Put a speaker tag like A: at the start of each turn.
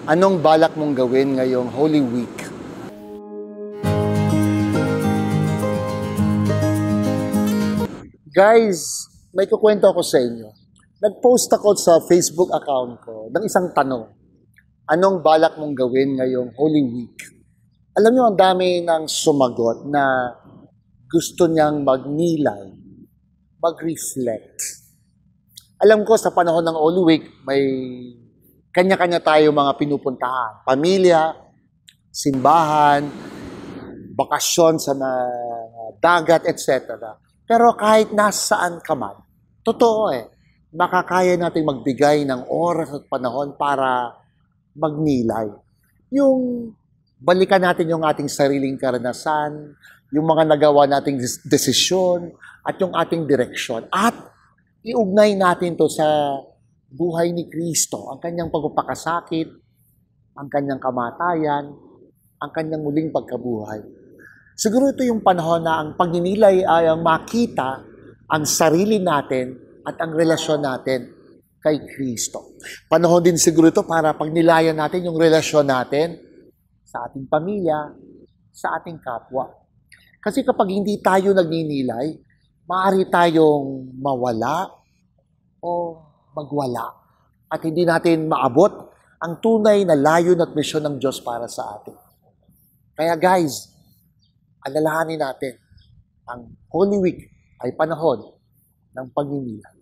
A: Anong balak mong gawin ngayong Holy Week? Guys, may kukwento ako sa inyo. Nag-post ako sa Facebook account ko ng isang tanong. Anong balak mong gawin ngayong Holy Week? Alam niyo, ang dami ng sumagot na gusto niyang magnilay, mag-reflect. Alam ko sa panahon ng Holy Week, may kanya-kanya tayo mga pinupuntahan. Pamilya, simbahan, bakasyon sa dagat, etc. Pero kahit nasaan ka man, totoo makakaya natin magbigay ng oras at panahon para magnilay. Yung balikan natin yung ating sariling karanasan, yung mga nagawa nating desisyon, at yung ating direksyon. At iugnay natin to sa buhay ni Kristo, ang kanyang pagpapakasakit, ang kanyang kamatayan, ang kanyang muling pagkabuhay. Siguro ito yung panahon na ang pagninilay ay makita ang sarili natin at ang relasyon natin kay Kristo. Panahon din siguro ito para pagnilayan natin yung relasyon natin sa ating pamilya, sa ating kapwa. Kasi kapag hindi tayo nagninilay, maaari tayong mawala o magwala at hindi natin maabot ang tunay na layon at misyon ng Diyos para sa atin. Kaya guys, alalahanin natin, ang Holy Week ay panahon ng pagninilay.